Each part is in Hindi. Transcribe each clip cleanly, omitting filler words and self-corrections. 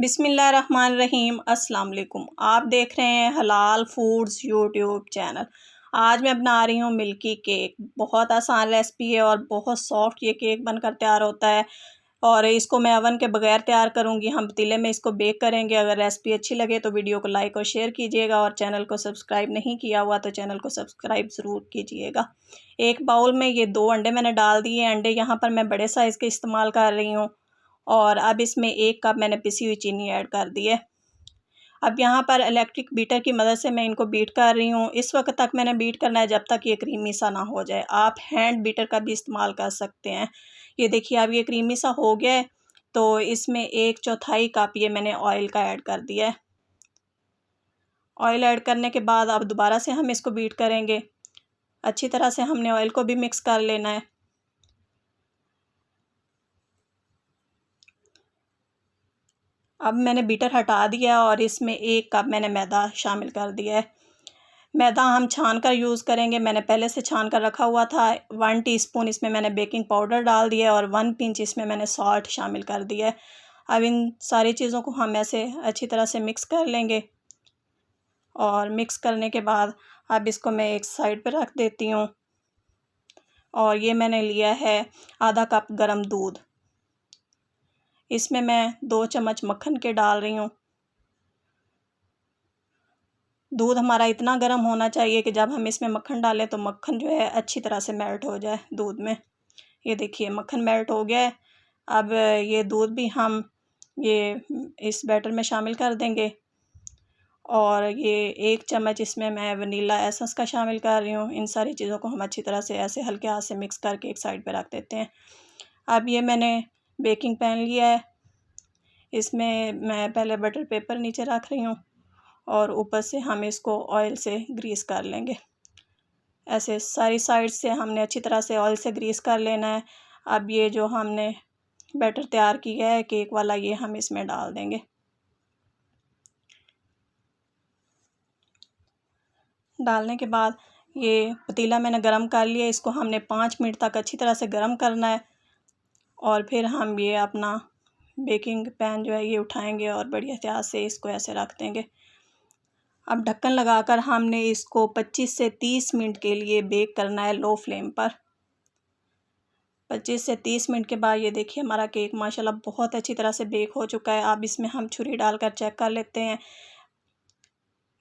बिस्मिल्लाहिर्रहमानिर्रहीम अस्सलाम वालेकुम। आप देख रहे हैं हलाल फूड्स यूट्यूब चैनल। आज मैं बना रही हूँ मिल्की केक। बहुत आसान रेसिपी है और बहुत सॉफ्ट ये केक बनकर तैयार होता है। और इसको मैं अवन के बगैर तैयार करूँगी। हम पतीले में इसको बेक करेंगे। अगर रेसिपी अच्छी लगे तो वीडियो को लाइक और शेयर कीजिएगा, और चैनल को सब्सक्राइब नहीं किया हुआ तो चैनल को सब्सक्राइब ज़रूर कीजिएगा। एक बाउल में ये 2 अंडे मैंने डाल दिए। अंडे यहाँ पर मैं बड़े साइज़ के इस्तेमाल कर रही हूँ। और अब इसमें 1 कप मैंने पिसी हुई चीनी ऐड कर दी है। अब यहाँ पर इलेक्ट्रिक बीटर की मदद से मैं इनको बीट कर रही हूँ। इस वक्त तक मैंने बीट करना है जब तक ये क्रीमी सा ना हो जाए। आप हैंड बीटर का भी इस्तेमाल कर सकते हैं। ये देखिए अब ये क्रीमी सा हो गया है, तो इसमें 1/4 कप ये मैंने ऑयल का ऐड कर दिया है। ऑयल ऐड करने के बाद अब दोबारा से हम इसको बीट करेंगे। अच्छी तरह से हमने ऑयल को भी मिक्स कर लेना है। अब मैंने बीटर हटा दिया और इसमें 1 कप मैंने मैदा शामिल कर दिया है। मैदा हम छान कर यूज़ करेंगे। मैंने पहले से छान कर रखा हुआ था। 1 टीस्पून इसमें मैंने बेकिंग पाउडर डाल दिया और 1 पिंच इसमें मैंने सॉल्ट शामिल कर दिया है। अब इन सारी चीज़ों को हम ऐसे अच्छी तरह से मिक्स कर लेंगे। और मिक्स करने के बाद अब इसको मैं एक साइड पर रख देती हूँ। और ये मैंने लिया है आधा कप गर्म दूध। इसमें मैं 2 चम्मच मक्खन के डाल रही हूँ। दूध हमारा इतना गर्म होना चाहिए कि जब हम इसमें मक्खन डालें तो मक्खन जो है अच्छी तरह से मेल्ट हो जाए दूध में। ये देखिए मक्खन मेल्ट हो गया है। अब ये दूध भी हम इस बैटर में शामिल कर देंगे। और ये 1 चम्मच इसमें मैं वनीला एसेंस का शामिल कर रही हूँ। इन सारी चीज़ों को हम अच्छी तरह से ऐसे हल्के हाथ से मिक्स करके एक साइड पे रख देते हैं। अब ये मैंने बेकिंग पैन लिया है। इसमें मैं पहले बटर पेपर नीचे रख रही हूँ और ऊपर से हम इसको ऑयल से ग्रीस कर लेंगे। ऐसे सारी साइड से हमने अच्छी तरह से ऑयल से ग्रीस कर लेना है। अब ये जो हमने बैटर तैयार किया है केक वाला, ये हम इसमें डाल देंगे। डालने के बाद ये पतीला मैंने गरम कर लिया। इसको हमने 5 मिनट तक अच्छी तरह से गरम करना है। और फिर हम ये अपना बेकिंग पैन जो है ये उठाएंगे और बड़ी एहतियात से इसको ऐसे रख देंगे। अब ढक्कन लगाकर हमने इसको 25 से 30 मिनट के लिए बेक करना है लो फ्लेम पर। 25 से 30 मिनट के बाद ये देखिए हमारा केक माशाल्लाह बहुत अच्छी तरह से बेक हो चुका है। अब इसमें हम छुरी डालकर चेक कर लेते हैं।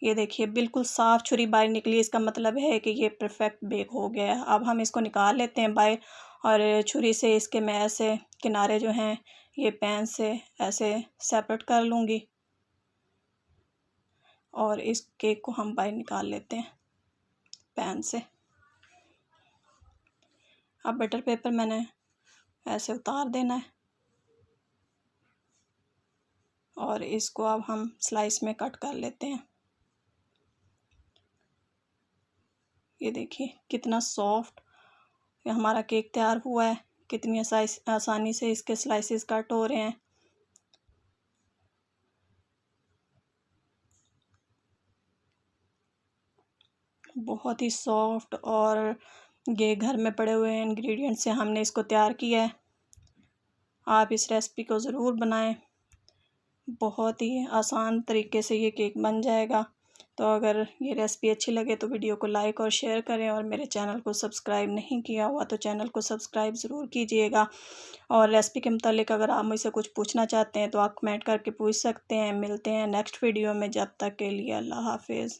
ये देखिए बिल्कुल साफ़ छुरी बाहर निकली। इसका मतलब है कि ये परफेक्ट बेक हो गया है। अब हम इसको निकाल लेते हैं बाहर और छुरी से इसके मैं ऐसे किनारे जो हैं ये पैन से ऐसे सेपरेट कर लूँगी। और इस केक को हम बाहर निकाल लेते हैं पैन से। अब बटर पेपर मैंने ऐसे उतार देना है और इसको अब हम स्लाइस में कट कर लेते हैं। ये देखिए कितना सॉफ्ट हमारा केक तैयार हुआ है। कितनी आसानी से इसके स्लाइसेस कट हो रहे हैं। बहुत ही सॉफ्ट, और ये घर में पड़े हुए इंग्रेडिएंट से हमने इसको तैयार किया है। आप इस रेसिपी को ज़रूर बनाएं। बहुत ही आसान तरीके से ये केक बन जाएगा। तो अगर ये रेसिपी अच्छी लगे तो वीडियो को लाइक और शेयर करें, और मेरे चैनल को सब्सक्राइब नहीं किया हुआ तो चैनल को सब्सक्राइब ज़रूर कीजिएगा। और रेसिपी के मुतालिक अगर आप मुझसे कुछ पूछना चाहते हैं तो आप कमेंट करके पूछ सकते हैं। मिलते हैं नेक्स्ट वीडियो में। जब तक के लिए अल्लाह हाफिज़।